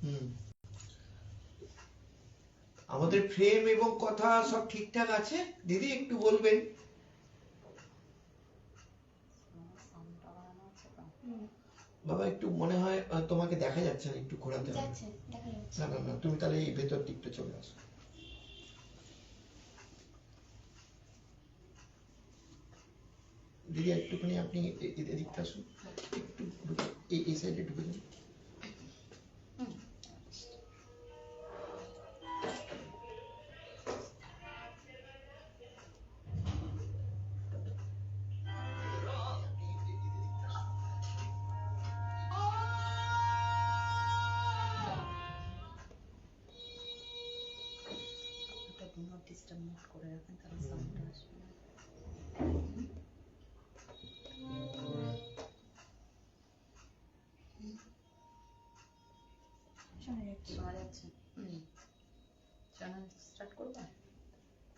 হুম, আমাদের ফ্রেম এবং কথা সব ঠিকঠাক আছে দিদি? একটু বলবেন। বাবা একটু মনে হয় তোমাকে দেখা যাচ্ছে না, একটু ঘোরাতে হবে। না না না, তুমি তাহলে এই ভেতর দিকটা চলে আসো। দিদি একটুখানি আপনি এদিকটা আসুন, একটু এই সাইডে ঢুকে যান।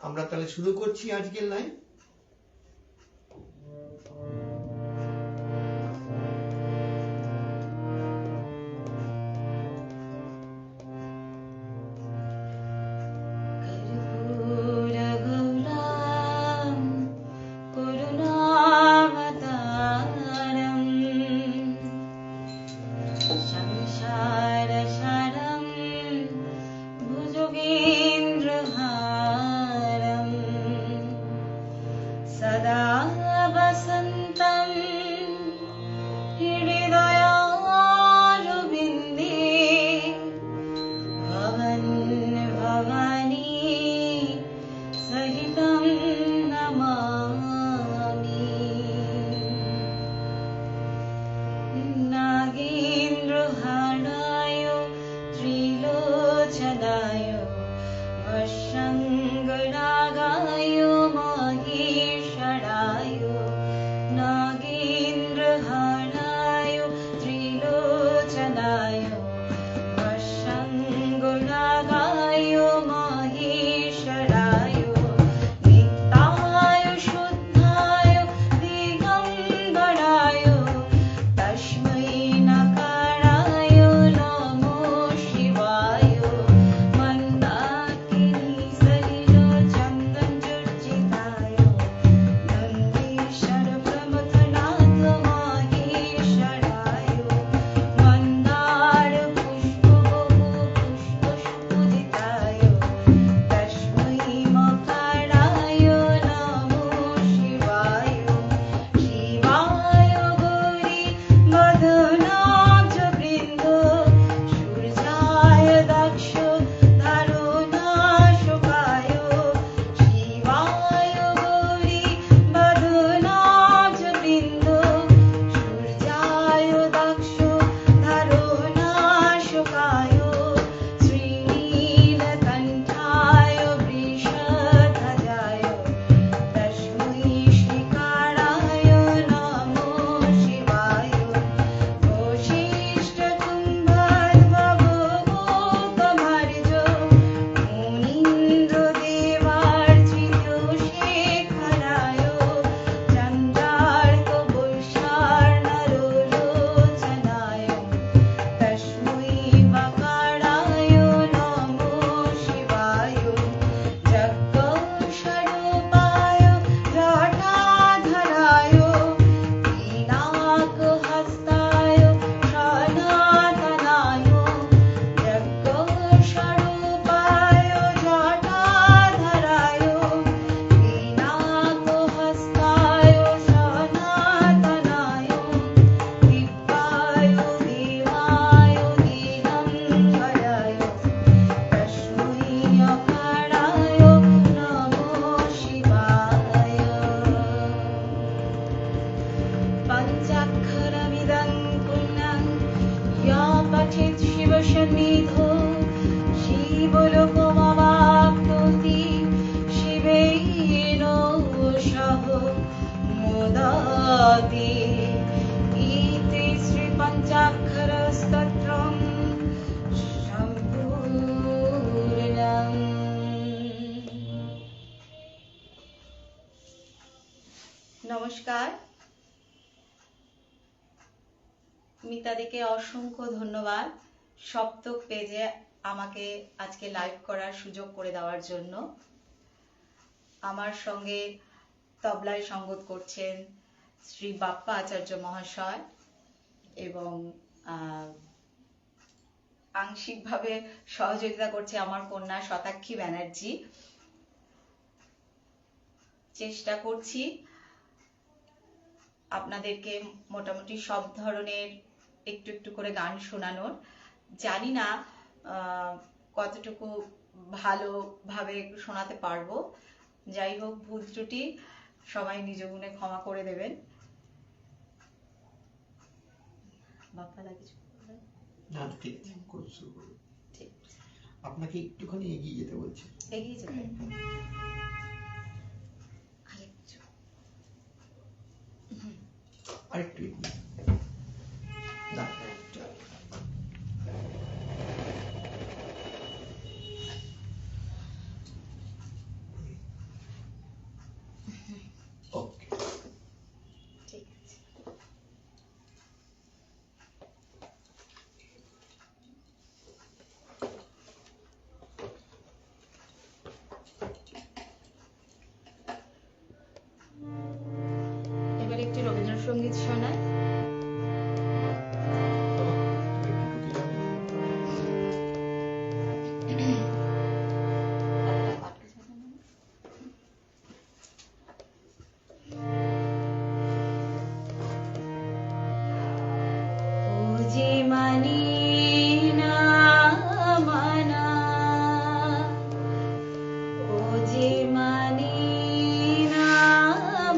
আমরা তাহলে শুরু করছি আজকের লাইভ। सदा वसन्तं हृदयारविन्दे भवन् भवानी सहितं नमामि। नागेन्द्रहाराय त्रिलोचनाय वशङ्गरागाय महेश्वराय नागेन्द्रहाराय त्रिलोचनाय वशङ्गरागाय महेश्वराय नित्याय शुद्धाय दिगम्बराय तस्मै नकाराय नमो शिवाय मन्दाकिनी सलिलचन्दनचर्चिताय नन्दीश्वर प्रमथनाथ महेश्वराय मन्दार पुष्पपूजिताय तस्मै मकाराय नमो शिवाय शिवाय गौरी मदनाब्जवृन्द सूर्याय दक्ष धारुणाशुकाय शिवाय गौरी मदनाब्जवृन्द सूर्याय दक्ष धारुणाशुकाय श्रीनीलकण्ठाय वृषध्वजाय तस्मै श्रीकाराय नमो शिवाय वसिष्ठकुम्भोद्भवगोतमार्ज मुनीन्द्रदेवार्चितशेखराय चन्द्रार्कवैशार्णलोचनाय तस्मै वकाराय नमो शिवाय जगत्स्वरूपाय जटाधराय पिनाकहस्ताय सनातनाय जगत्स्वरूपाय जटाधराय पिनाकहस्ताय सनातनाय दिव्याय देवाय दिगम्बराय तस्मै अकाराय नमो शिवाय पञ्चाक्षरमिदं पुण्यं या पठेत् शिवसन्निधौ शिवलोकमवाप्नोति शिवेन सह मोदते। इति श्रीपञ्चाक्षरस्तोत्रं सम्पूर्णम्। নমস্কার, মিতাদিকে অসংখ্য ধন্যবাদ সপ্তক পেজে আমাকে আজকে লাইভ করার সুযোগ করে দেওয়ার জন্য। আমার সঙ্গে তবলায় সঙ্গত করছেন শ্রী বাপ্পা আচার্য মহাশয় এবং আংশিকভাবে সহযোগিতা করছে আমার কন্যা শতাক্ষী ব্যানার্জি। চেষ্টা করছি আপনাদেরকে মোটামুটি সব ধরনের একটু একটু করে গান শোনানোর। জানি না কতটুকু ভালোভাবে শোনাতে পারবো, যাই হোক ভুল ত্রুটি সবাই নিজ গুণে ক্ষমা করে দেবেন। বাপ্পাদা কিছু বলবেন? না ঠিক আছে, শুরু করুন। ঠিক, আপনাকে একটুখানি এগিয়ে যেতে বলছি। এগিয়ে যেতে আরেকটু, আরেকটু এগিয়ে। না, ওকে, ঠিক আছে। এবার একটি রবীন্দ্রসঙ্গীত শোনায়। যে মানি না মানা, ও যে মানি না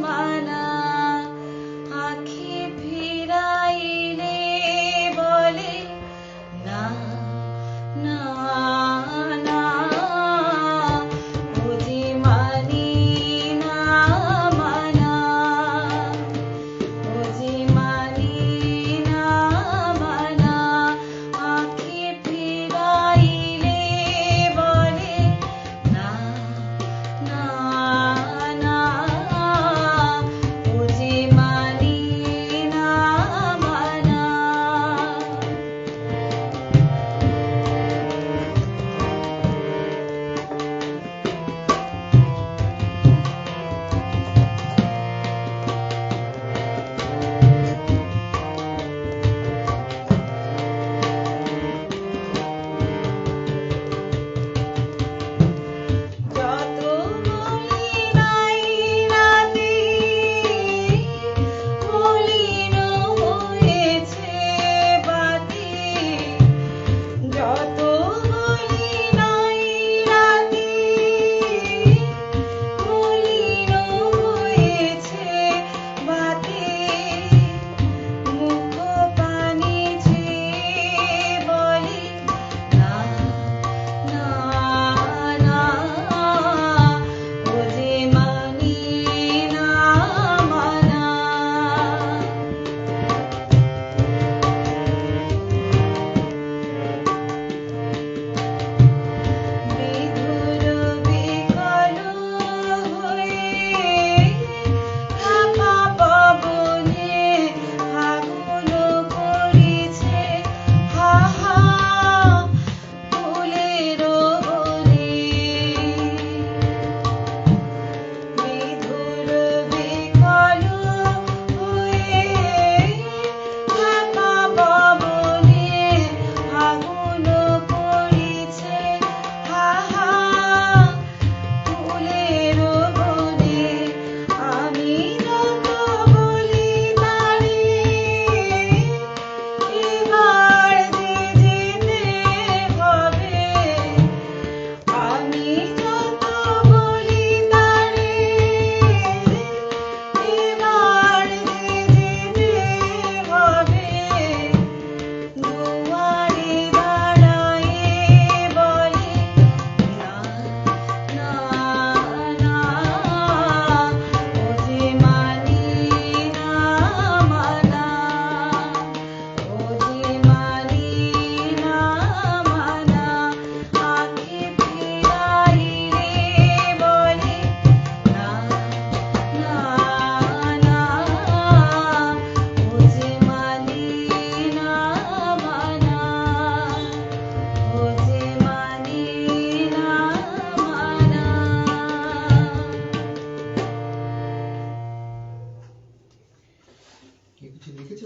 মানা, আঁখি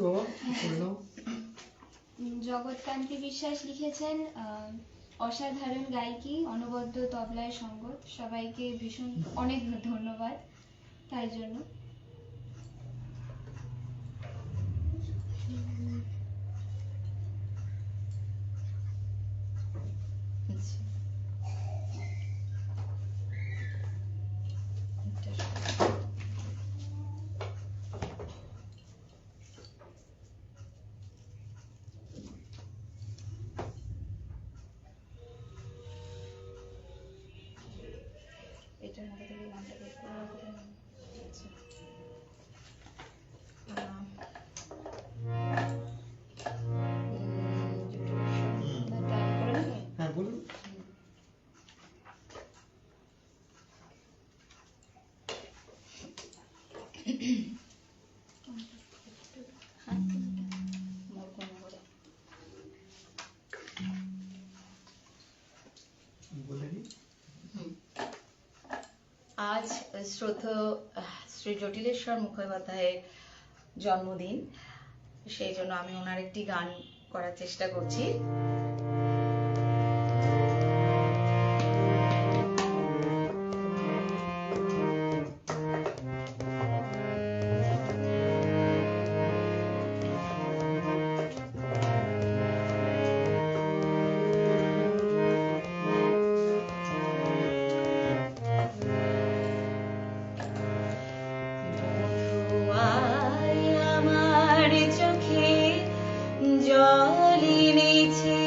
বাবা, পড়ে নাও। জগৎকান্তি বিশ্বাস লিখেছেন অসাধারণ গায়িকী, অনবদ্য তবলায় সঙ্গত। সবাইকে ভীষণ অনেক ধন্যবাদ তাই জন্য। এটার মধ্যে থেকে গানটা বের করে রাখো। আচ্ছা। হ্যাঁ বলুন। আজ শ্রদ্ধেয় শ্রী জটিলেশ্বর মুখোপাধ্যায়ের জন্মদিন, সেই জন্য আমি ওনার একটি গান করার চেষ্টা করছি। জল এনেছে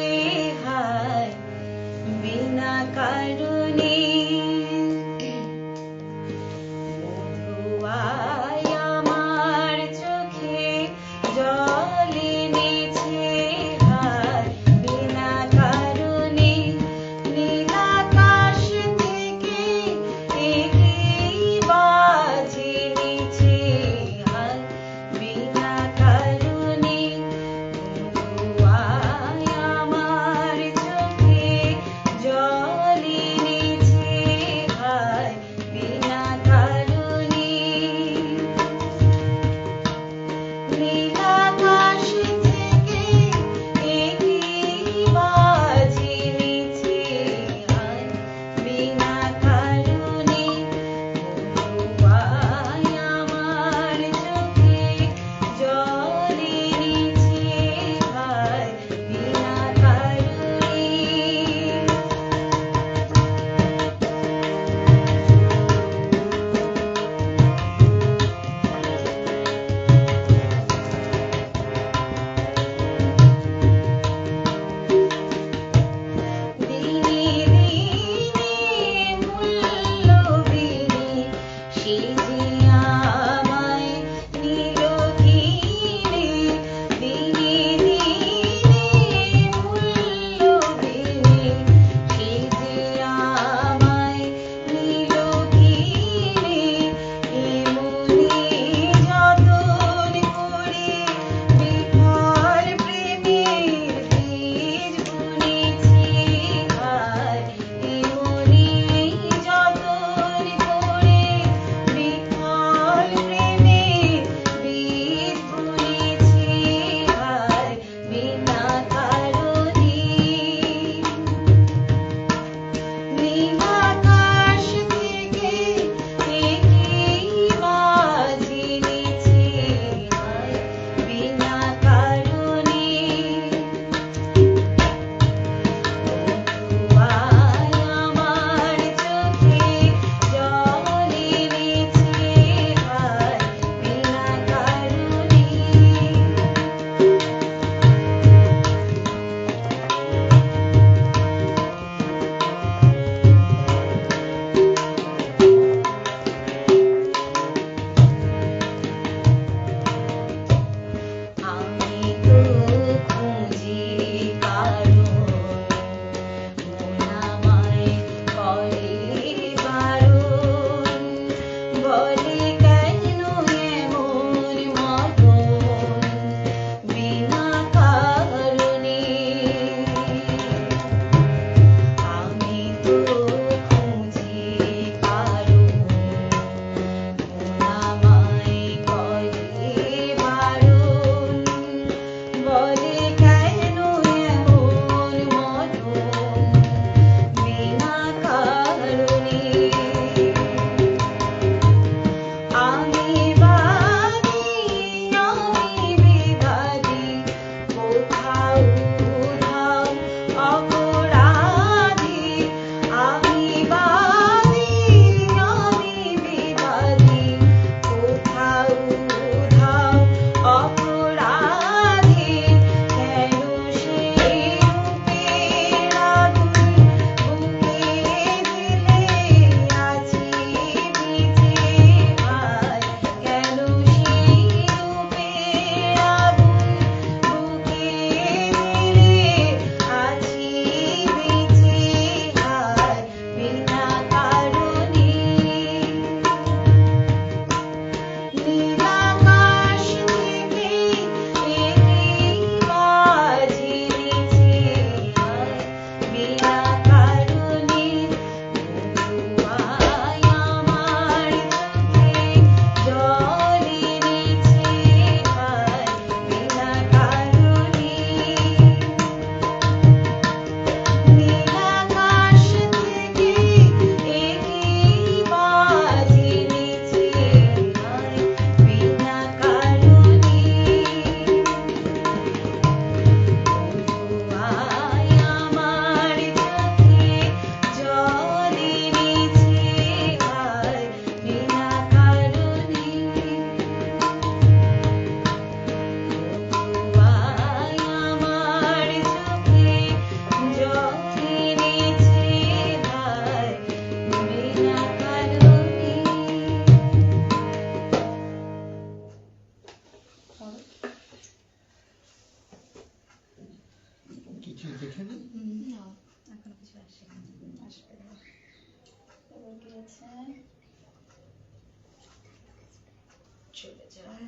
চলে যায়।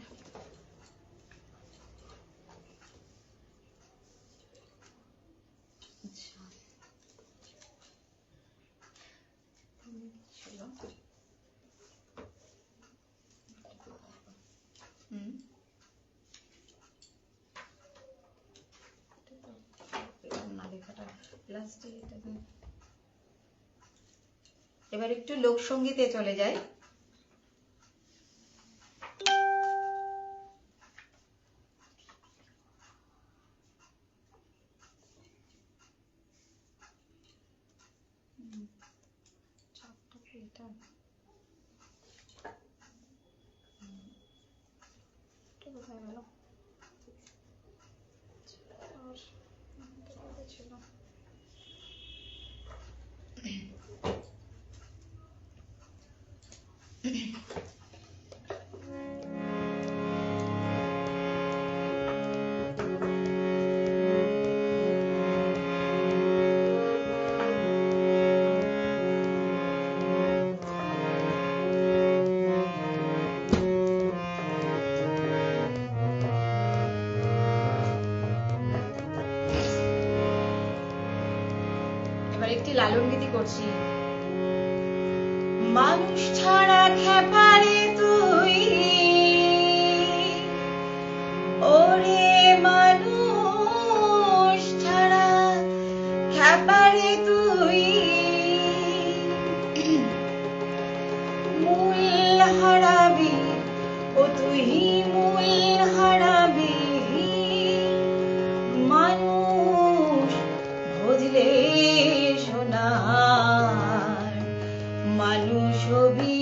আচ্ছা, ছিল না লেখাটা লাস্টে। এবার একটু লোকসঙ্গীতে চলে যাই। কোথায় গেল? ছিল একটি লালন গীতি করছি। মানুষ ছাড়া খেপারে তুই, ওরে মানুষ ছাড়া খেপারে তুই, মূল হারাবি ও তুই মূল হারাবি, মানুষ বুঝলে সোনার মানুষ হবি,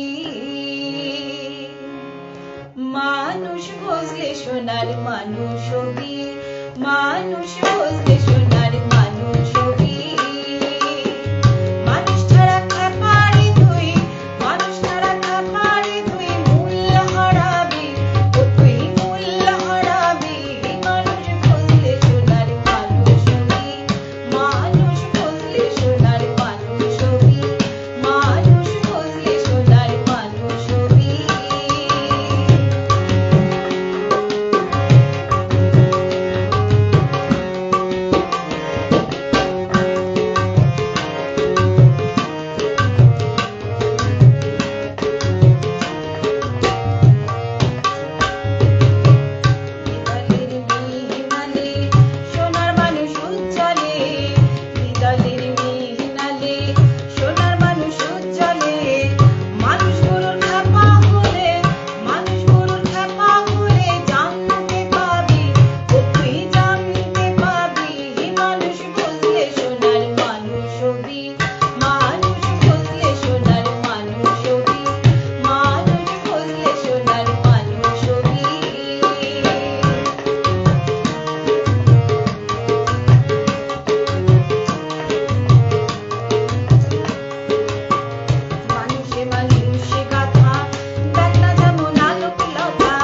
মানুষ বুঝলে সোনার মানুষ হবি, মানুষ বুঝলে সোনার মানুষ হবি। মানুষ ছাড়া খেপারে তুই, মানুষ ছাড়া খেপারে তুই, মূল হারাবি ও তুই মূল হারাবি, মানুষ বুঝলে সোনার মানুষ হবি, মানুষ বুঝলে সোনার মানুষ হবি, মানুষ বুঝলে সোনার মানুষ হবি। সোনার মানুষ উজ্জ্বলে, বিদলের মিহিনালে সোনার মানুষ উজ্জ্বলে, মানুষ গরুর খেপা হলে, মানুষ গরুর খেপা হলে জানতে পাবি ও তুই জানতে পাবি, মানুষ বুঝলে সোনার মানুষ হবি, মানুষ বুঝলে সোনার মানুষ হবি, মানুষ বুঝলে সোনার মানুষ হবি। মানুষে মানুষে গাথা দেখ না যেমন আলোক লতা,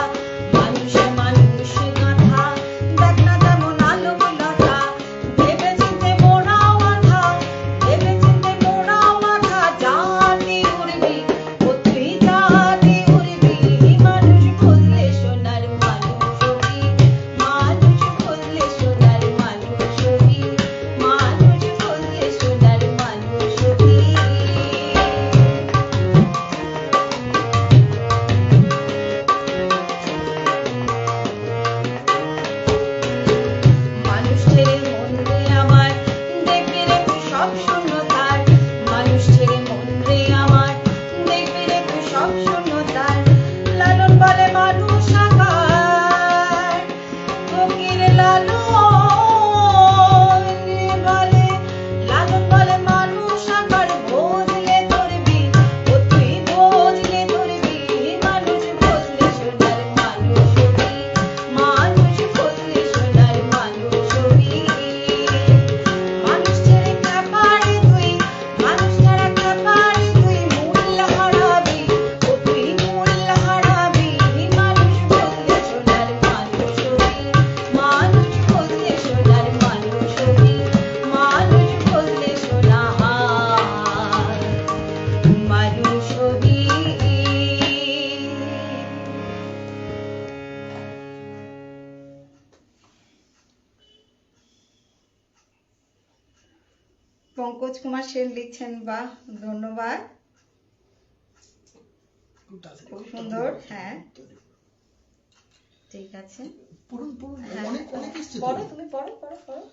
মানুষে মানুষে গাথা দেখ না যেমন আলোক লতা, ভেবে চিন্তে মোড়াও মাথা, ভেবে চিন্তে মোড়াও মাথা, জাতি উড়বি ও তুই জাতি উড়বি, মানুষ বুঝলে সোনার মানুষ হবি, মানুষ বুঝলে সোনার মানুষ হবি, মানুষ বুঝলে সোনার মানুষ হবি। মানুষ ছেড়ে মন রে আমার দেখবি রে তুই সব শূন্যতার, মানুষ ছেড়ে মন রে আমার দেখবি রে তুই সব শূন্যতার, লালন বলে মানুষ আকার ফকির লালন বলে, লালন বলে মানুষ আকার, বুঝলে ধরবি ও তুই বুঝলে ধরবি, মানুষ বুঝলে সোনার মানুষ হবি, মানুষ বুঝলে সোনার মানুষ হবি। মানুষ ছেড়ে খেপারে তুই, মানুষ ছাড়া খেপারে তুই, মূল হারাবি ও তুই মূল পঙ্কজ কুমার সেন লিখছেন, বাহ ধন্যবাদ, খুব সুন্দর। হ্যাঁ ঠিক আছে, হ্যাঁ, পড়ো তুমি, পড়ো পড়ো পড়ো,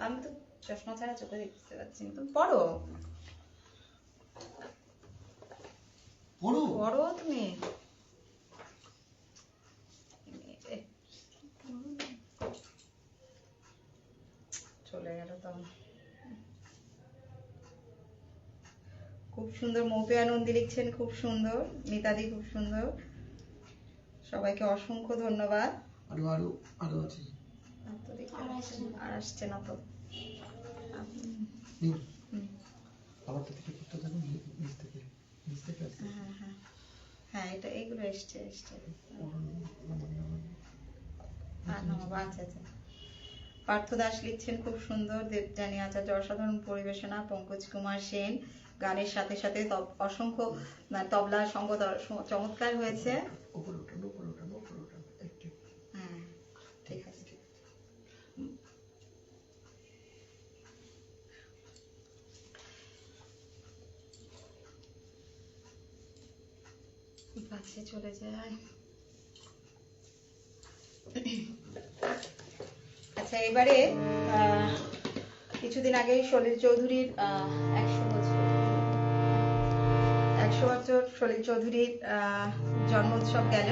আমি তো চশমা ছাড়া চোখে দেখতে পাচ্ছি না, তুমি পড়ো পড়ো তুমি। চলে গেল তো। খুব সুন্দর, মৌপিয়া নন্দী লিখছেন খুব সুন্দর, মিতাদি খুব সুন্দর, সবাইকে অসংখ্য ধন্যবাদ। আরো আরো আরো আছে, আর আসছে না তো। আমার তো থেকে করতে থাকো, নিচ থেকে আসছে। হ্যাঁ হ্যাঁ হ্যাঁ, এটা এগুলো এসছে। আচ্ছা আচ্ছা, পার্থ দাস লিখছেন খুব সুন্দর, দেবযানী আচার্য অসাধারণ পরিবেশনা, পঙ্কজ কুমার সেন গানের সাথে সাথে অসংখ্য তবলা সঙ্গ চমৎকার হয়েছে। হ্যাঁ ঠিক আছে, কাছে চলে যায়। আচ্ছা, এবারে কিছুদিন আগে সলিল চৌধুরীর 100 বছর সলিল চৌধুরীর জন্মোৎসব গেল,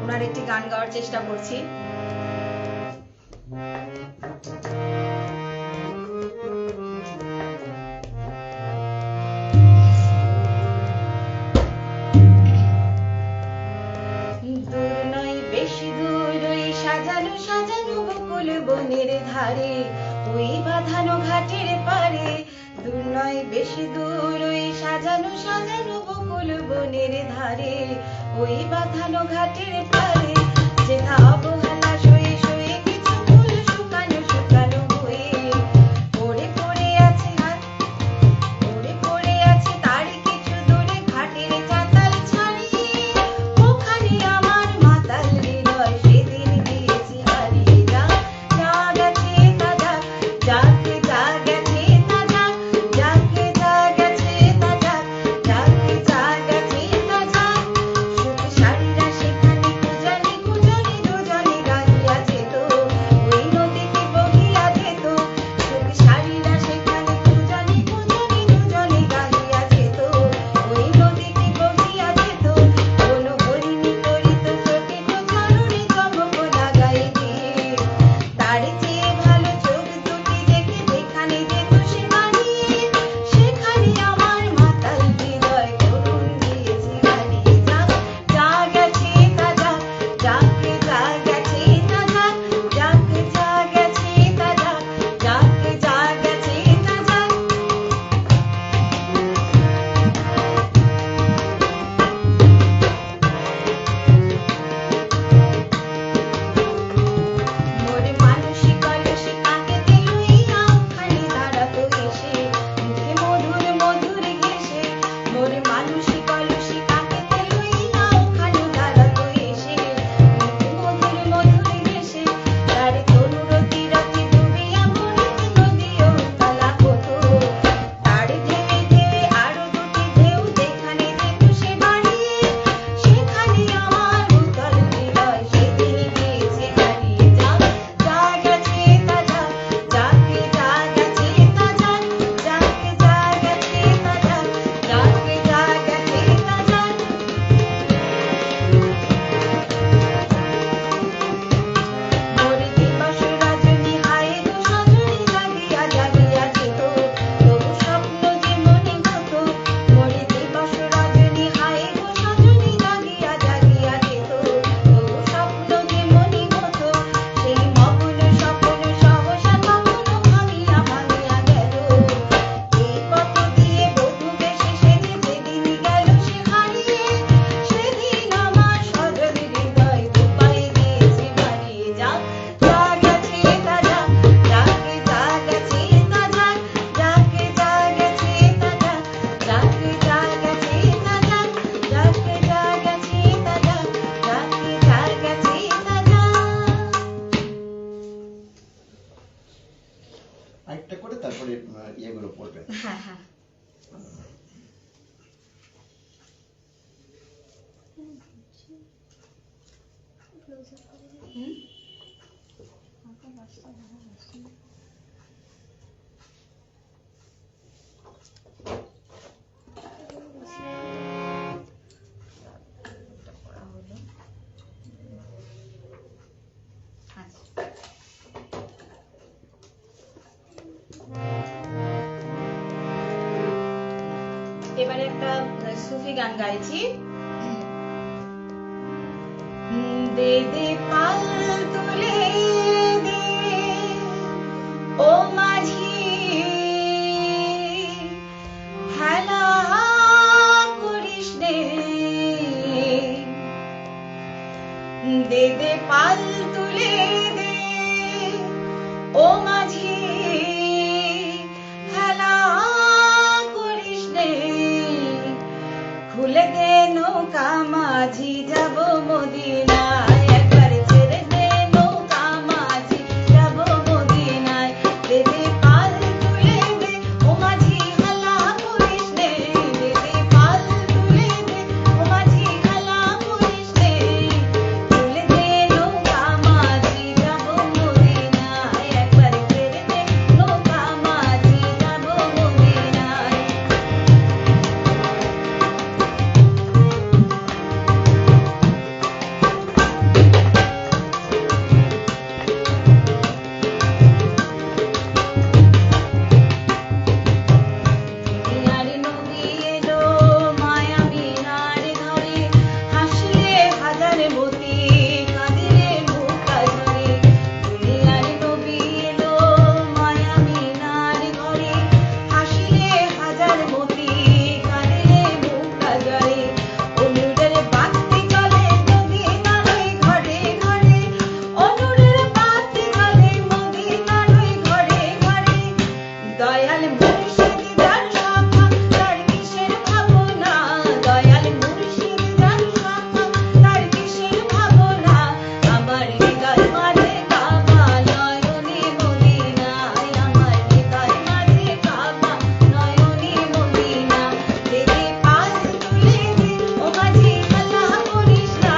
ওনার একটি গান গাওয়ার চেষ্টা করছি। দূর নয় বেশি দূর ওই সাজানো সাজানো বকুল বনের ধারে, ওই বাঁধানো ঘাটের পারে, দূর নয় বেশি দূর ওই সাজানো সাজানো বকুল বনের ধারে, ওই বাঁধানো ঘাটের পারে, যেথা অবহেলা সয়ে সয়ে কিছু ফুল শুকানো শুকানো হয়ে পড়ে পড়ে আছে, পড়ে পড়ে আছে তার কিছু দূরে ঘাটের চাতাল ছাড়িয়ে, ওখানে আমার মাতাল হৃদয় সেদিন দিয়েছে হারিয়ে। যা গেছে তা যাক, যাকে যা গেছে তা যাক, যাকে যা গেছে তা যাক, যাকে যা গেছে তা যাক, সুখ সারিরা সেখানে কুজানি কুজানি দুজনে এবারে একটা সুফি গান গাইছি। দে দে পাল তুলে দে ও মাঝি, হেলা করিস নে। দে দে পাল তুলে দে ও মাঝি, হেলা করিস নে। খুলে দে নৌকা মাঝি, যাব মদিনায়। একবার ছেড়ে দে নৌকা মাঝি, যাব মদিনায়। দে দে পাল তুলে দে ও মাঝি, হেলা করিস নে। দে দে পাল তুলে দে ও মাঝি, হেলা করিস নে। খুলে দে নৌকা মাঝি, যাব মদিনায়। একবার ছেড়ে দে নৌকা মাঝি, যাব মদিনায়। দুনিয়ার নবী এলো মায়া মিনার ঘরে, হাসলে হাজার মতি, কাঁদিলে মুক্তা ঝরে। দুনিয়ার নবী এলো মায়া মিনার ঘরে, হাসলে হাজার মতি, কাঁদিলে মুক্তা ঝরে। অনুরের বাতি জ্বলে মদিনার ওই ঘরে ঘরে, অনুরের বাতি জ্বলে মদিনার ওই ঘরে ঘরে। দয়াল মুর্শিদ যার শাখা, তার কিসের ভাবনা। দয়াল মুর্শিদ যার শাখা, তার কিসের ভাবনা। আমার হৃদয় মাঝে কাবা, নয়নে মদিনায়। আমার হৃদয় মাঝে কাবা, নয়নে মদিনা। দে দে পাল তুলে দে ও মাঝি, হেলা করিস না।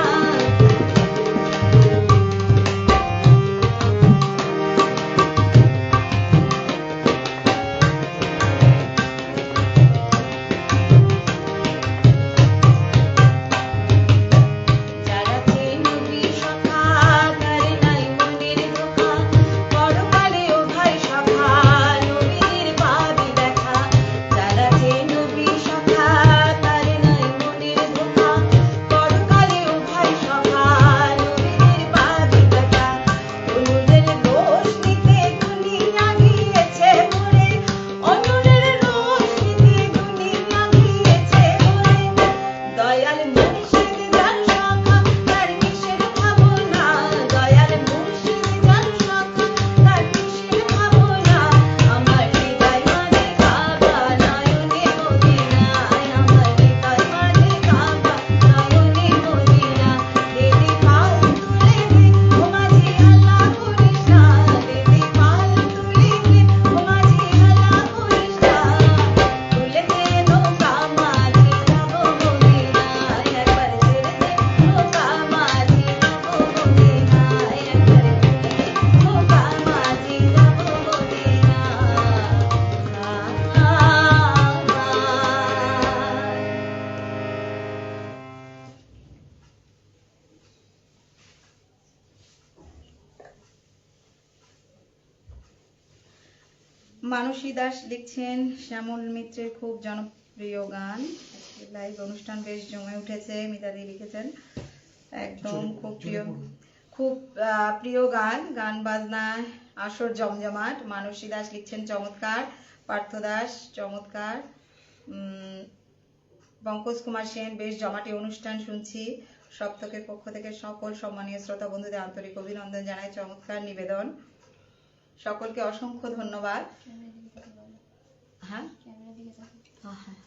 যারা নবী সখা, তার নাই মনের ধোঁকা। পরকালে ও ভাই সখা, নবীর পাবি দেখা। যারা নবী সখা, তার নাই মনের ধোঁকা। পরকালে ও ভাই সখা, নবীর পাবি দেখা। অনুরের রোশনীতে দুনিয়া গিয়েছে ভরে, অনুরের রোশনীতে দুনিয়া গিয়েছে ভরে। দয়াল মুর্শিদ যার শাখা, তার কিসের ভাবনা। দয়াল মুর্শিদ যার শাখা, তার কিসের ভাবনা। আমার হৃদয় মাঝে কাবা, নয়নে মদিনায়। আমার হৃদয় মাঝে কাবা, নয়নে মদিনা। দে দে পাল তুলে দে ও মাঝি, হেলা করিস না। দে দে পাল তুলে দে ও মাঝি, হেলা করিস না। খুলে দে নৌকা মাঝি, যাব মদিনায়। একবার ছেড়ে দে নৌকা মাঝি, যাব মদিনায়। একবার খুলে দে নৌকা মাঝি, যাব মদিনায়। মানসী দাস লিখছেন শ্যামল মিত্রের খুব জনপ্রিয় গান। লাইভ অনুষ্ঠান বেশ জমে উঠেছে। মিতালি লিখেছেন একদম খুব প্রিয়, খুব প্রিয় গান। গান বাজনায় আসর জমজমাট। মানসী দাস লিখছেন চমৎকার। পার্থ দাস চমৎকার। পঙ্কজ কুমার সেন বেশ জমাটি অনুষ্ঠান শুনছি। সপ্তকের পক্ষ থেকে সকল সম্মানীয় শ্রোতা বন্ধুদের আন্তরিক অভিনন্দন জানাই। চমৎকার নিবেদন, সকলকে অসংখ্য ধন্যবাদ। হ্যাঁ হ্যাঁ,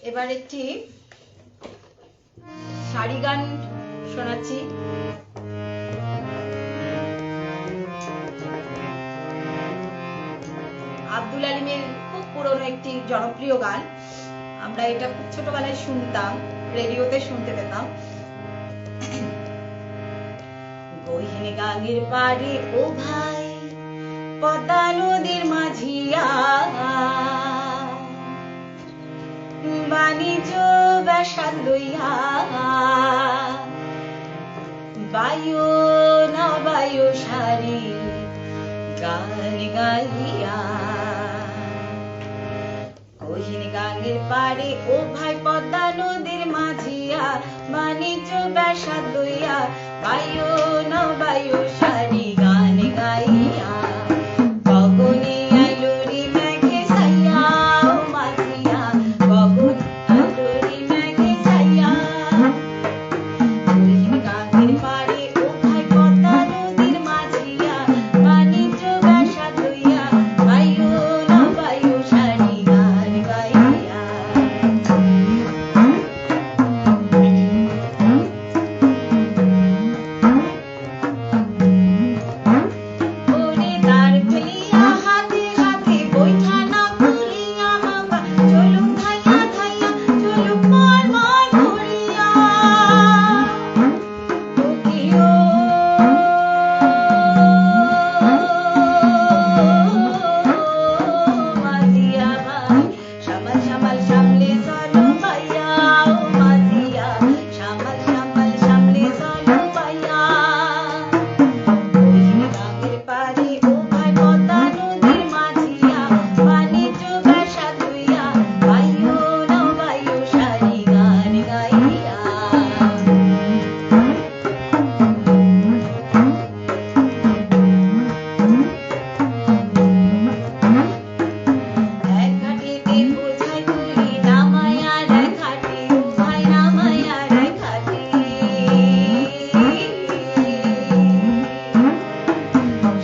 এবার একটি শাড়ি গান শোনাচ্ছি। আব্দুল আলিমের খুব পুরনো একটি জনপ্রিয় গান। আমরা এটা খুব ছোটবেলায় শুনতাম, রেডিওতে শুনতে পেতাম। গহীন গাঙ্গের পাড়ে ও ভাই পদ্মা নদীর মাঝিয়া, বাণিজ্য ব্যবসা লইয়া বায়ু না বায়ু সারি গান গাইয়া। গহীন গাঙ্গের পাড়ে ও ভাই পদ্মা নদীর মাঝিয়া, বাণিজ্য ব্যবসা লইয়া বায়ু না বায়ু সারি গান গাইয়া। গগনে আলোরে মেঘে ছাইয়া ও মাঝিয়া, গগন আলোরে মেঘে ছাইয়া। গহীন গাঙ্গের পাড়ে ও ভাই পদ্মা নদীর মাঝিয়া, বাণিজ্য ব্যবসা লইয়া বায়ু না বায়ু সারি গান গাইয়া। ওরে তার ফেলিয়া হাতে হাতে বৈঠা না করিয়া, বাবা চলুক ধাইয়া ধাইয়া চলুক মার মার করিয়া। ওকিও মাঝিয়া ভাই সামাল সামাল সামলে চলো পাইয়া, ও মাঝিয়া সামাল সামাল সামলে চলো পাইয়া। গহীন গাঙ্গের পাড়ে ও ভাই পদ্মা নদীর মাঝিয়া, বাণিজ্য ব্যবসা লইয়া বায়ু না বায়ু সারি গান গাইয়া। এক ঘাটিতে বোঝাই তুলি নামায়া রে ঘাটি, ও ভাই নামায়া রে ঘাটি।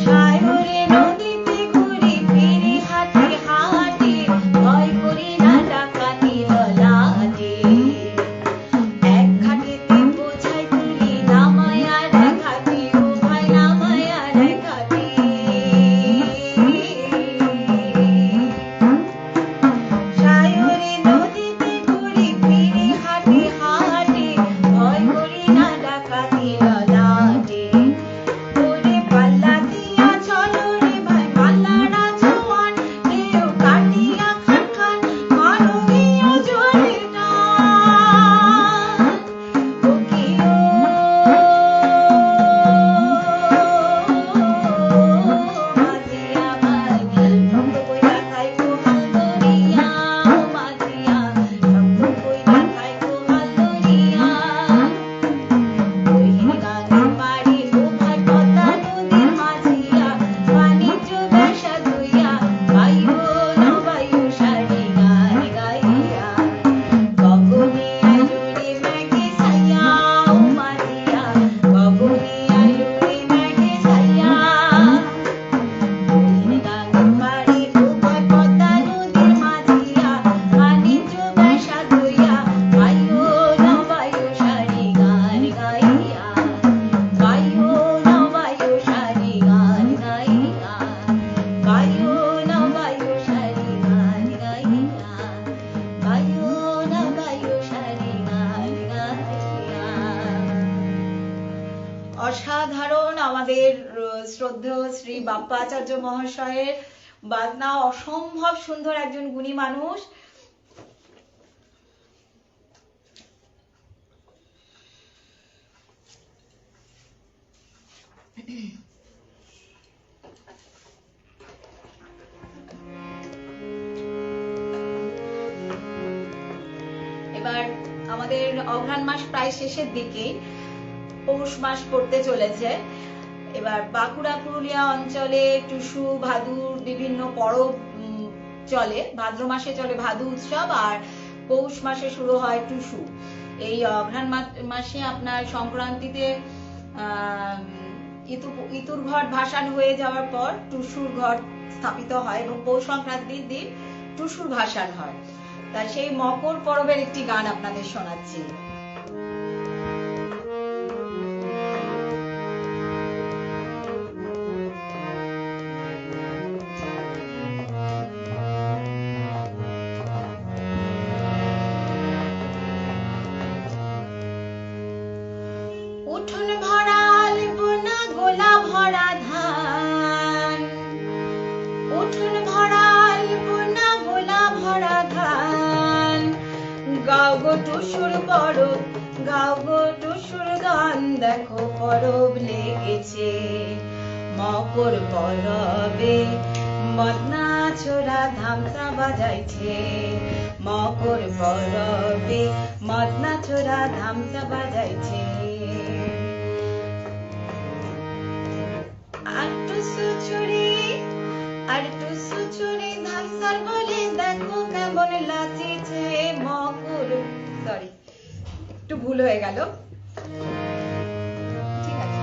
সাগরে নদীতে ঘুরি ফিরি হাঁটি হাঁটি, ভয় করি না ডাকাতি ললাটে। এক ঘাটিতে বোঝাই তুলি নামায়া রে ঘাটি, ও ভাই নামায়া রে ঘাটি। সাগরে নদীতে ঘুরি ফিরি হাঁটি হাঁটি, ভয় করি না ডাকাতি ললাটে। ওরে পাল্লা দিয়া চলো রে ভাই পাল্লারা জোয়ান, ঢেউ কাটিয়া খান খান মারো গিয়া জোরে টান। ওকিও মাঝিয়া ভাই শব্দ কইরা খাইবো হাল ধরিয়া, ও মাঝিয়া শব্দ কইরা খাইবো হাল ধরিয়া। গহীন গাঙ্গের পাড়ে ও ভাই পদ্মা নদীর মাঝিয়া, বাণিজ্য ব্যবসা লইয়া বায়ু না বায়ু সারি গান গাইয়া। গগনে আলোরে মেঘে ছাইয়া ও মাঝিয়া, গগনে আলোরে মেঘে ছাইয়া। গহীন গাঙ্গের পাড়ে ও ভাই পদ্মা নদীর মাঝিয়া, বাণিজ্য ব্যবসা লইয়া বায়ু না বায়ু সারি গান গাইয়া। বায়ু না বায়ু সারি গান গাইয়া, বায়ু না বায়ু সারি গান গাইয়া, বায়ু না বায়ু সারি গান গাইয়া। অসাধারণ আমাদের শ্রদ্ধেয় শ্রী বাপ্পাচার্য মহাশয়ের বাজনা, অসম্ভব সুন্দর একজন গুণী মানুষ। এবার আমাদের অঘ্রাণ মাস প্রায় শেষের দিকে, পৌষ মাস পড়তে চলেছে। এবার বাঁকুড়া পুরুলিয়া অঞ্চলে টুসু ভাদুর বিভিন্ন পরব চলে। ভাদ্র মাসে চলে ভাদু উৎসব, আর পৌষ মাসে শুরু হয় টুসু। এই অঘ্রাণ মাসে আপনার সংক্রান্তিতে ইতুর ঘট ভাসান হয়ে যাওয়ার পর টুসুর ঘট স্থাপিত হয় এবং পৌষ সংক্রান্তির দিন টুসুর ভাসান হয়। তা সেই মকর পরবের একটি গান আপনাদের শোনাচ্ছি। উঠোন ভরাল বোনা গোলা ভরা ধান, উঠোন ভরাল বোনা গোলা ভরা ধান, গাও গো টুসুর পরব, গাও গো টুসুর গান, দেখো পরব লেগেছে মকর পরবে, মদনা ছোড়া ধামসা বাজাইছে মকর পরবে, মদনা ছোড়া ধামসা বাজাইছে। আর টুসু ছুরি, আর টুসু ছুরি ধামসার বলে দেখো কেমন লাচিছে মকর, সরি একটু ভুল হয়ে গেল, ঠিক আছে।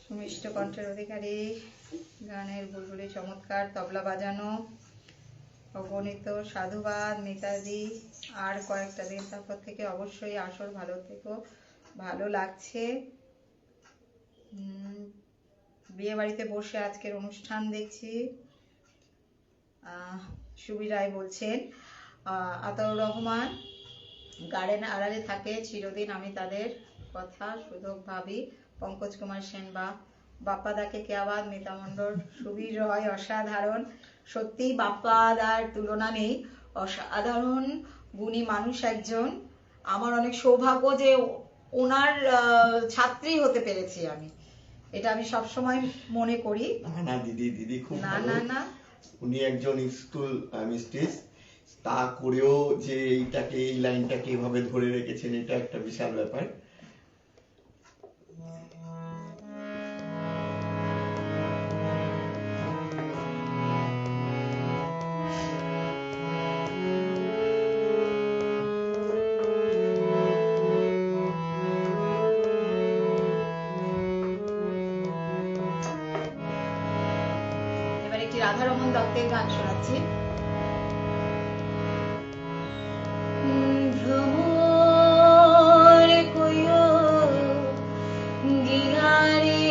সুমিষ্ট কণ্ঠের অধিকারী, গানের বুলবুলি চমৎকার, তবলা বাজানো অগণিত, সাধুবাদ মিতাদি। আর কয়েকটা দিন তারপর থেকে অবশ্যই আসর, ভালো থেকো, ভালো লাগছে। বিয়ে বাড়িতে বসে আজকের অনুষ্ঠান দেখছি। সুবি রায় বলছেন, আতাউর রহমান, গার্ডেন আড়ালে থাকে চিরদিন আমি তাদের কথা শুধু ভাবি। পঙ্কজ কুমার সেন বা বাপ্পাদাকে কেয়াবাদ, মিতা মণ্ডল, সুবীর রয় অসাধারণ, সত্যিই বাপ্পাদার তুলনা নেই, অসাধারণ গুণী মানুষ একজন। আমার অনেক সৌভাগ্য যে ওনার ছাত্রী হতে পেরেছি আমি, এটা আমি সবসময় মনে করি। না দিদি খুব না ভালো। না না, উনি একজন স্কুল মিস্ট্রেস, তা করেও যে এই লাইনটাকে এভাবে ধরে রেখেছেন, এটা একটা বিশাল ব্যাপার। এবার একটি রাধারমন দত্তের গান শোনাচ্ছি। ভ্রমর কইও গিয়ারে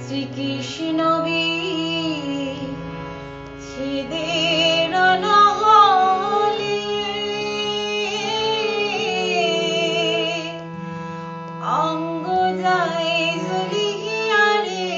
শ্রীকৃষ্ণ বিচ্ছেদের নহলে অঙ্গ যায় জ্বলিয়া রে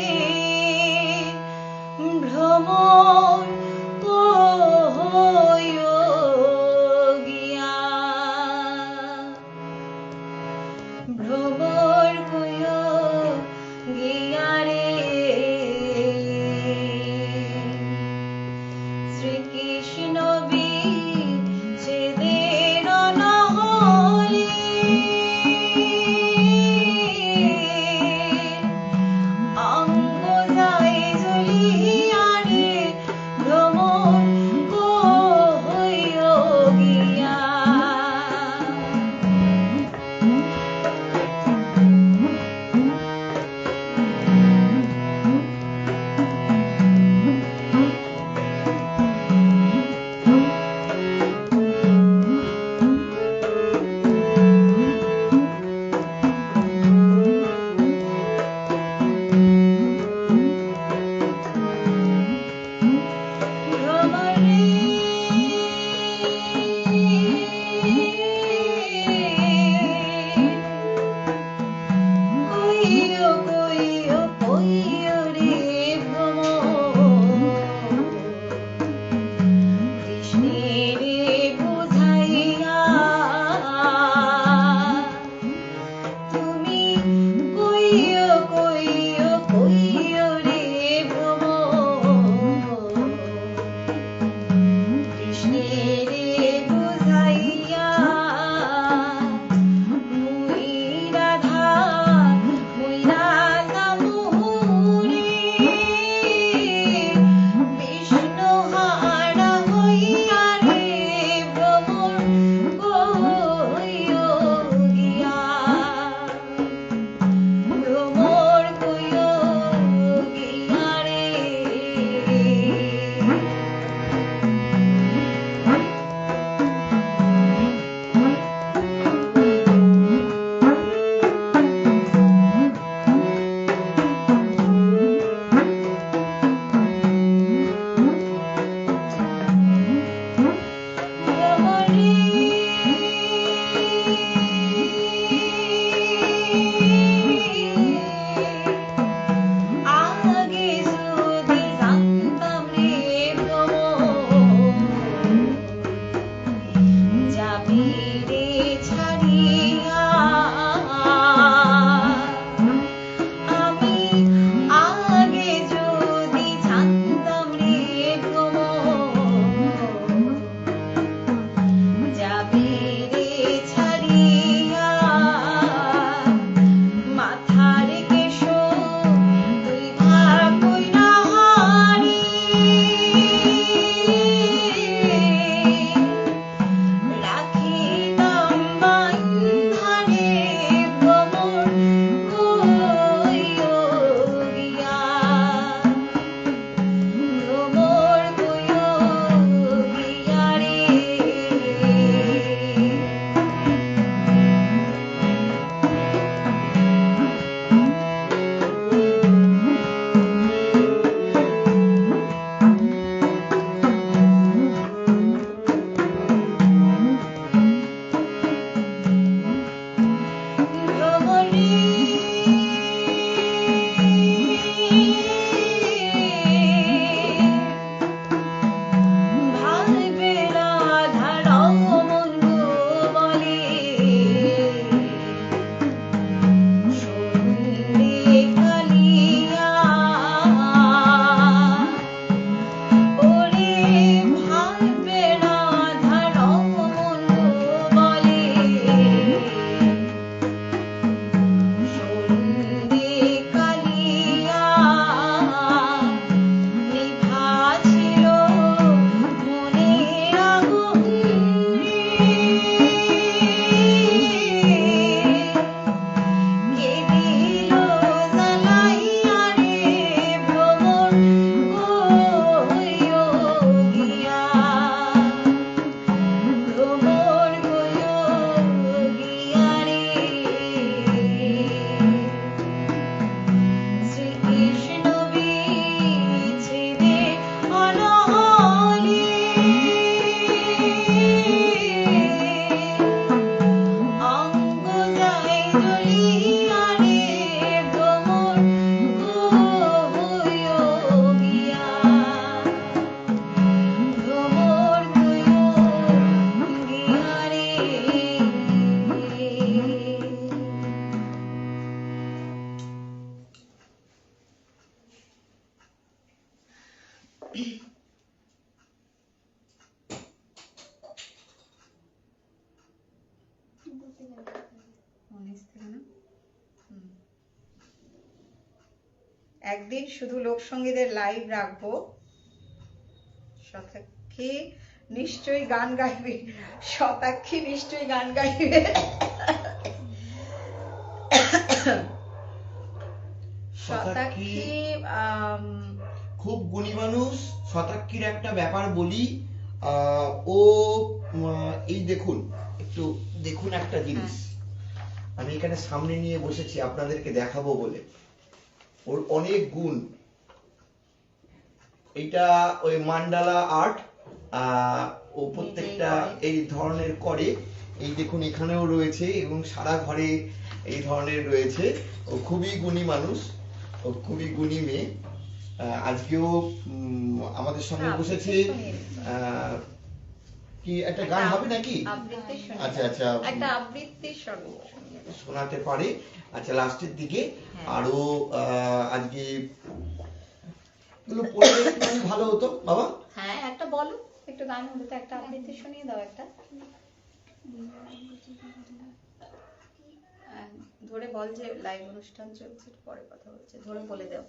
19 থেকে না? একদিন শুধু লোকসঙ্গীতের লাইভ রাখবো, শতাক্ষী নিশ্চয়ই গান গাইবে, শতাক্ষী নিশ্চয়ই গান গাইবে। শতাক্ষী খুব গুণী মানুষ। শতাক্ষীর একটা ব্যাপার বলি, ও এই দেখুন, একটু দেখুন একটা জিনিস, আমি এখানে সামনে নিয়ে বসেছি আপনাদেরকে দেখাবো বলে। ওর অনেক গুণ। এটা ওই মান্ডালা আর্ট, ও প্রত্যেকটা এই ধরনের করে। এই দেখুন এখানেও রয়েছে এবং সারা ঘরে এই ধরনের রয়েছে। ও খুবই গুণী মানুষ, ও খুবই গুণী মেয়ে। আজকেও আমাদের সঙ্গে বসেছে। কি একটা গান হবে নাকি? আচ্ছা আচ্ছা, একটা আবৃত্তি শোনাতে পারে। আচ্ছা, লাস্টের দিকে আরো আজকে ভালো হতো বাবা। হ্যাঁ, একটা বলো, একটু গান হলো তো, একটা আবৃত্তি শুনিয়ে দাও। একটা ধরে বল যে লাইভ অনুষ্ঠান চলছে, পরে কথা হচ্ছে, ধরে বলে দাও।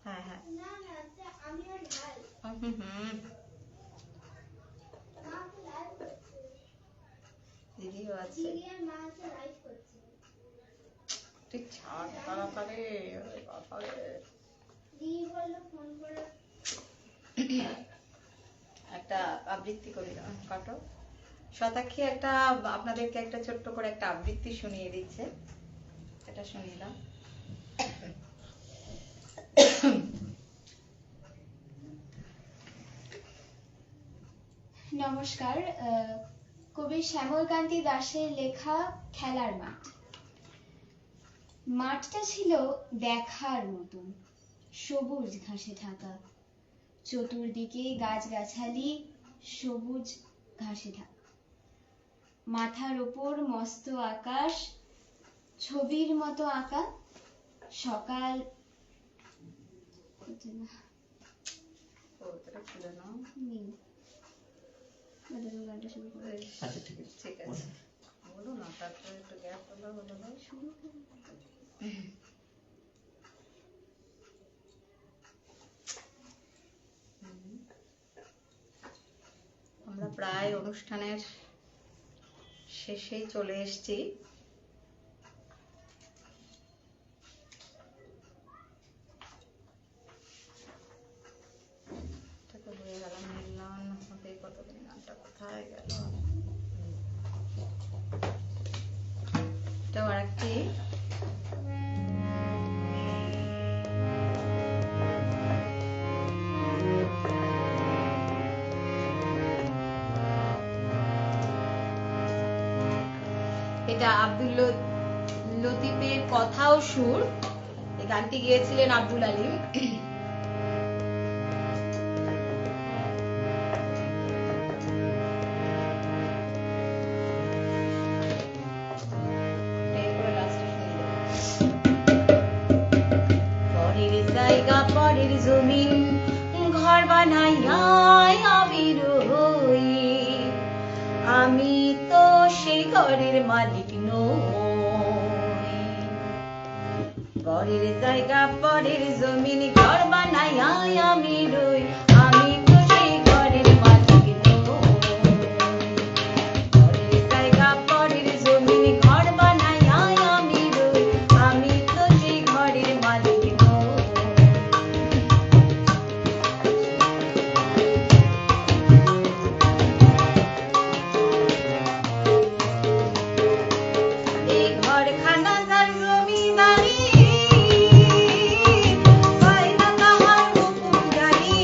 হ্যাঁ হ্যাঁ, দিদিও আছে। তুই ছাড় তাড়াতাড়ি, একটা আবৃত্তি করে দাও, কাটো। শতাক্ষী একটা আপনাদেরকে একটা ছোট্ট করে একটা আবৃত্তি শুনিয়ে দিচ্ছে, এটা শুনিয়ে দাও। নমস্কার। কবি শ্যামলকান্তি দাশের লেখা খেলার মাঠ। মাঠটা ছিল দেখার মতন, সবুজ ঘাসে ঢাকা, চতুর্দিকে গাছগাছালি, সবুজ ঘাসে ঢাকা। মাথার ওপর মস্ত আকাশ, ছবির মতো আঁকা। সকাল গানটা শুরু করে। আচ্ছা ঠিক আছে, ঠিক আছে, বলো না, তারপরে একটু গ্যাপ হলো, বলো না শুরু করে। আমরা প্রায় অনুষ্ঠানের শেষেই চলে এসেছি। হয়ে গেল মিলন হবে, কতদিন গানটা কোথায় গেল? এটাও আরেকটি এটা আব্দুল লতিফের কথা ও সুর। এই গানটি গেয়েছিলেন আব্দুল আলিম। পরের জায়গা পরের জমিন ঘর বানাইয়া আমি রই, আমি তো সেই ঘরের মালিক নই। পরের জায়গা পরের জমিন ঘর বানাইয়া আমি রই, আমি তো সেই ঘরের মালিক নই। পরের জায়গা পরের জমিন ঘর বানাইয়া আমি রই, আমি তো সেই ঘরের মালিক নই। এই ঘরখানা যার জমিদারি, পায় না তাহার হুকুম জারি।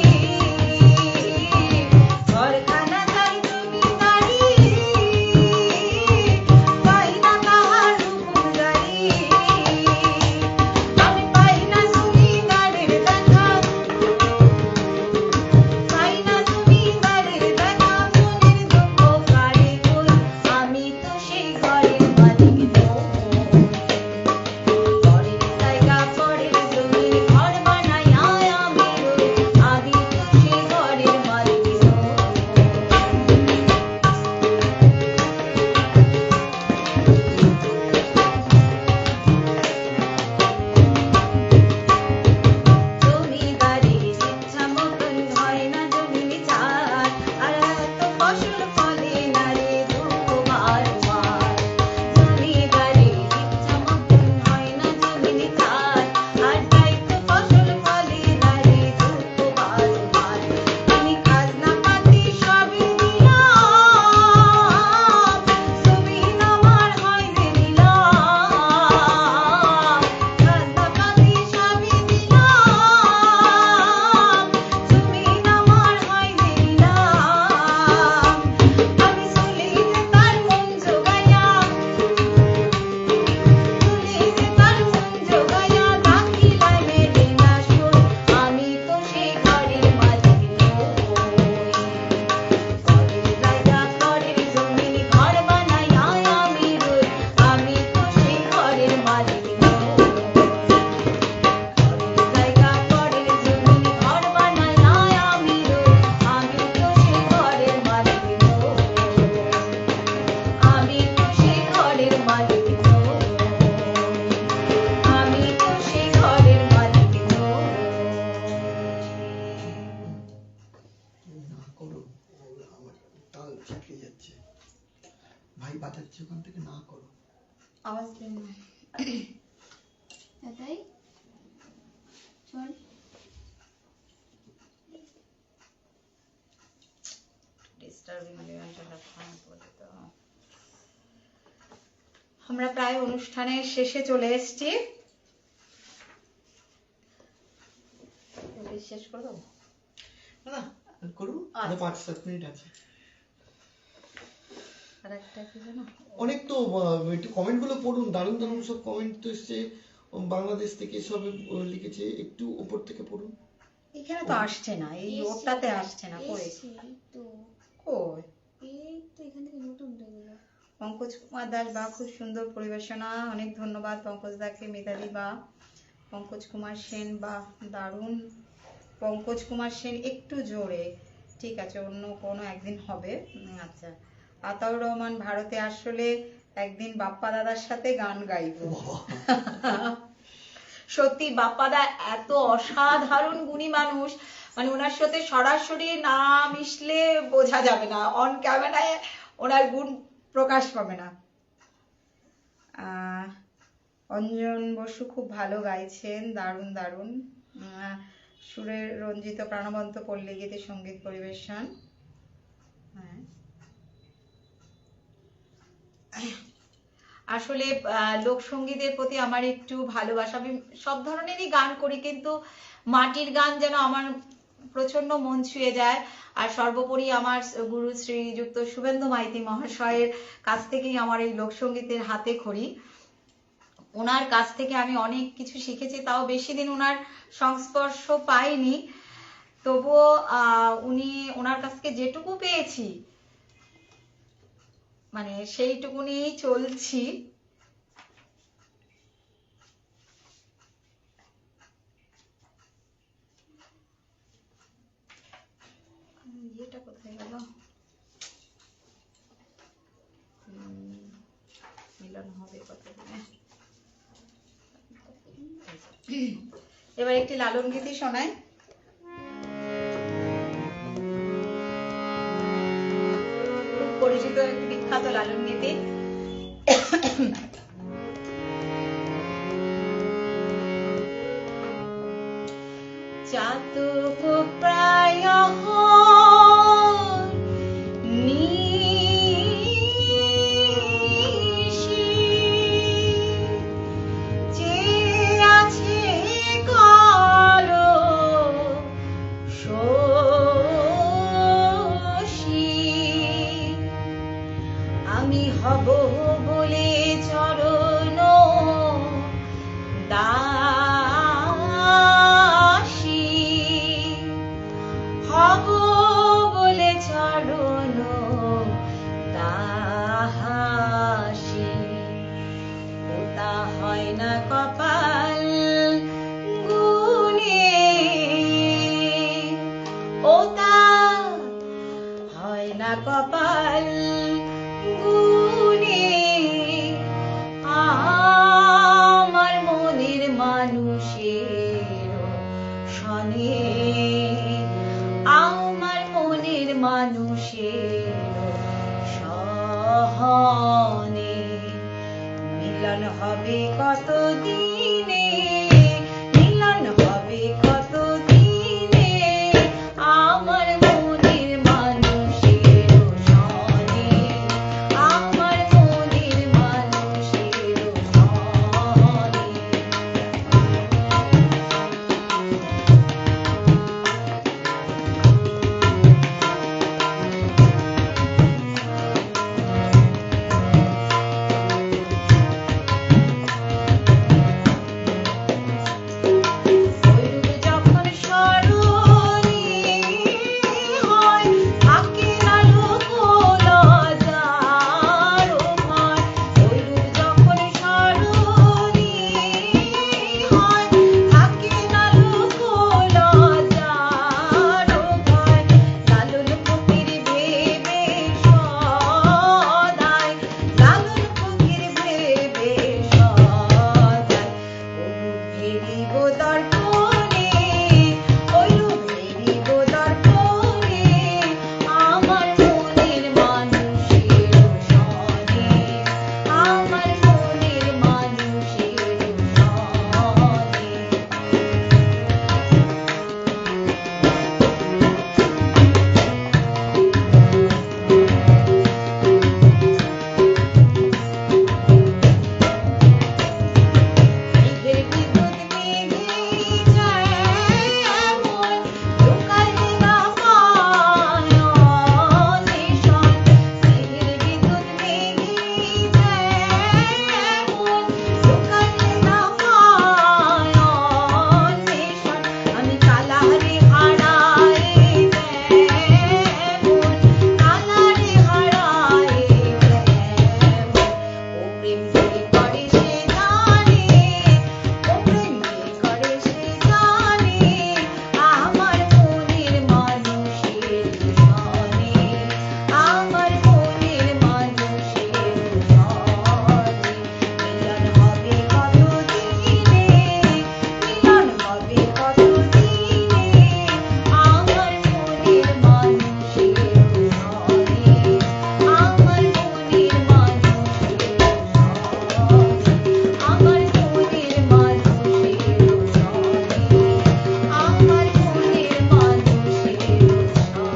যাচ্ছে ওখান থেকে না করো। আওয়াজ দেন না। তাই চল ডিস্টার্বিং গানটা সবসময় বলে তো। আমরা প্রায় অনুষ্ঠানের শেষে চলে এসেছি। শেষ করে দেবো? না করুন, আচ্ছা। 5-7 মিনিট আছে। আর একটা কি জানো, অনেক তো একটু কমেন্ট গুলো পড়ুন, দারুণ দারুণ সব কমেন্ট তো এসছে বাংলাদেশ থেকে, সব লিখেছে, একটু উপর থেকে পড়ুন। এখানে তো আসছে না, এই ওটাতে আসছে না। কই তো কই এই তো এখান থেকে নতুন দেখলাম। পঙ্কজ কুমার দাস বা খুব সুন্দর পরিবেশনা, অনেক ধন্যবাদ পঙ্কজ দাকে। মিতালি বা পঙ্কজ কুমার সেন বা দারুণ। পঙ্কজ কুমার সেন একটু জোরে, ঠিক আছে, অন্য কোনো একদিন হবে। আচ্ছা, আতাউর রহমান ভারতে আসলে একদিন বাপ্পা দাদার সাথে গান গাইবো। সত্যি বাপ্পাদা এত অসাধারণ গুণী মানুষ, মানে ওনার সাথে সরাসরি না মিশলে বোঝা যাবে না, অন ক্যামেরায় ওনার গুণ প্রকাশ পাবে না। অঞ্জন বসু খুব ভালো গাইছেন, দারুণ দারুণ। সুরের রঞ্জিত প্রাণবন্ত পল্লী গীতে সঙ্গীত পরিবেশন। হ্যাঁ, আসলে লোকসঙ্গীতের প্রতি আমার একটু ভালোবাসা। আমি সব ধরনেরই গান করি, কিন্তু মাটির গান যেন আমার প্রচন্ড মন ছুঁয়ে যায়। আর সর্বোপরি আমার গুরু শ্রীযুক্ত শুভেন্দু মাইতি মহাশয়ের কাছ থেকেই আমার এই লোকসঙ্গীতের হাতে খড়ি। ওনার কাছ থেকে আমি অনেক কিছু শিখেছি, তাও বেশি দিন ওনার সংস্পর্শ পাইনি, তবুও ওনার কাছ থেকে যেটুকু পেয়েছি মানে সেইটুকু নিয়েই চলছি। এটা কোথায় গেল? মিলন হবে কতদিনে। এবার একটি লালন গীতি শোনাই। খুব পরিচিত একটি বিখ্যাত লালন গীতি। চাতক প্রায় হব বলে চরণ দাসী, হব বলে চরণ দাসী। ওটা হয় না কপাল গুনে, ওটা হয় না কপাল গুনে, আমার মনের মানুষের শনে, আমার মনের মানুষের সহনে। মিলন হবে কত দিনে, মিলন হবে কত দিনে, আমার মনের মানুষের শনে, আমার মনের মানুষের শনে। ওই রূপ প্রেম যে করে সে জানে, ও প্রেম যে করে সে জানে, আমার মনের মানুষের সনে, আমার মনের মানুষের সনে। মিলন হবে কত দিনে, মিলন হবে কত দিনে, আমার মনের মানুষের সনে, আমার মনের মানুষের সনে, আমার মনের মানুষের সনে, আমার মনের মানুষের সনে।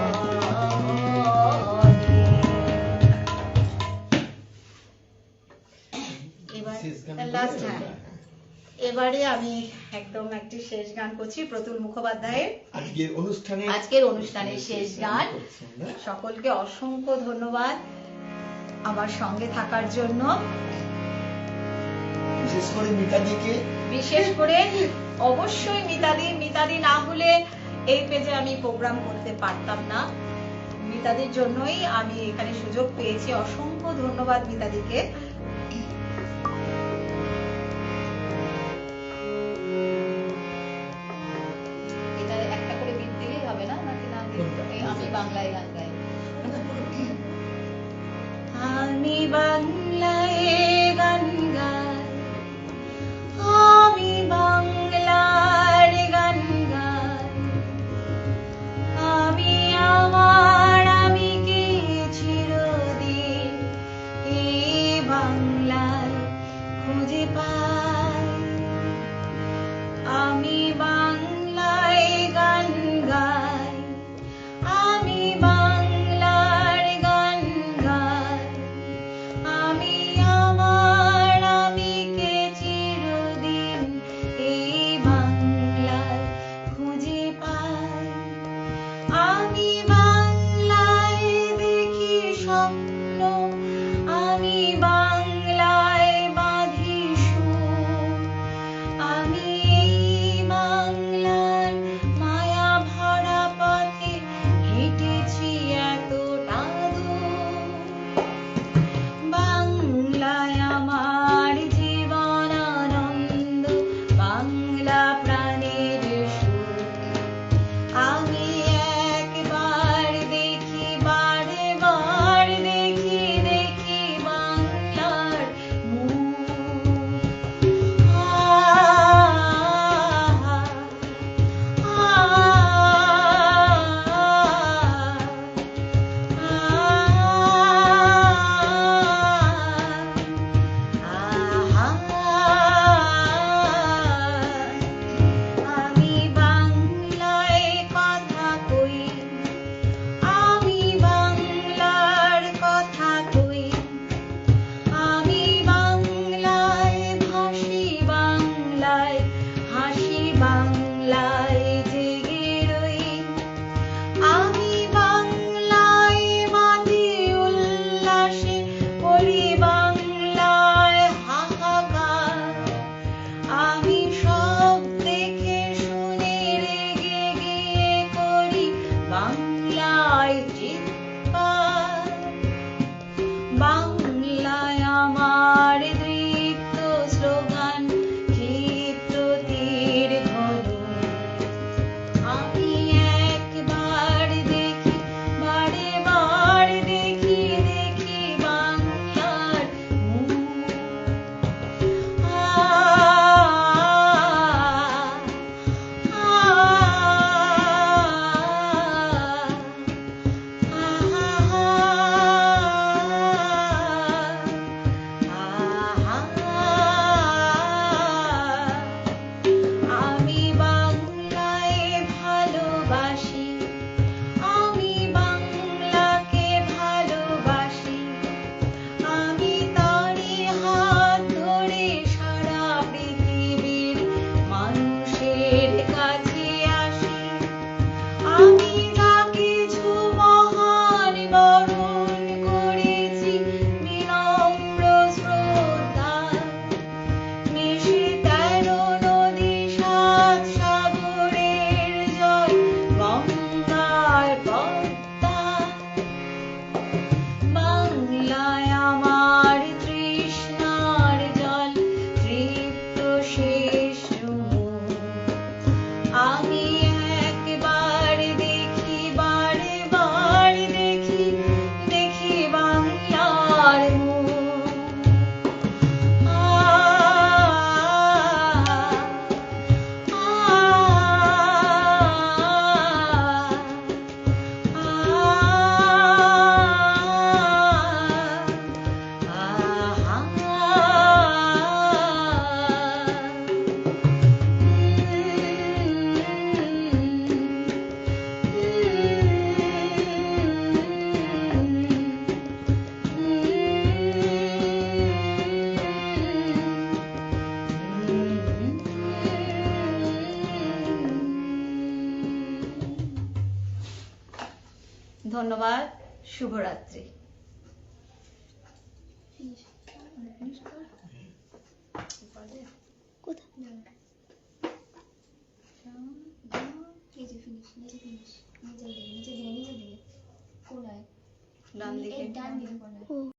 এবার লাস্ট, এবারে আমি একদম একটি শেষ গান করছি প্রতুল মুখোপাধ্যায়ের আজকের অনুষ্ঠানের শেষ গান। সকলকে অসংখ্য ধন্যবাদ আমার সঙ্গে থাকার জন্য, বিশেষ করে মিতাদিকে, বিশেষ করে অবশ্যই মিতাদি না হলে এই পেজে আমি প্রোগ্রাম করতে পারতাম না। মিতাদির জন্যই আমি এখানে সুযোগ পেয়েছি। অসংখ্য ধন্যবাদ মিতাদিকে। এটা একটা করে বিট দিলেই হবে না, নাকি না দিলে? আমি বাংলায় গান গাই। আমি বাংলায় গান গাই, আমি বাংলার গান গাই, আমি আমার আমিকে চিরদিন এই বাংলা ধন্যবাদ, শুভরাত্রি। নিচে ফিনিশ, নিচে দিয়ে, নিচে দিয়ে, নিচে দিয়ে, কোনায়, ডান দিকে ডান দিকে কোনায়।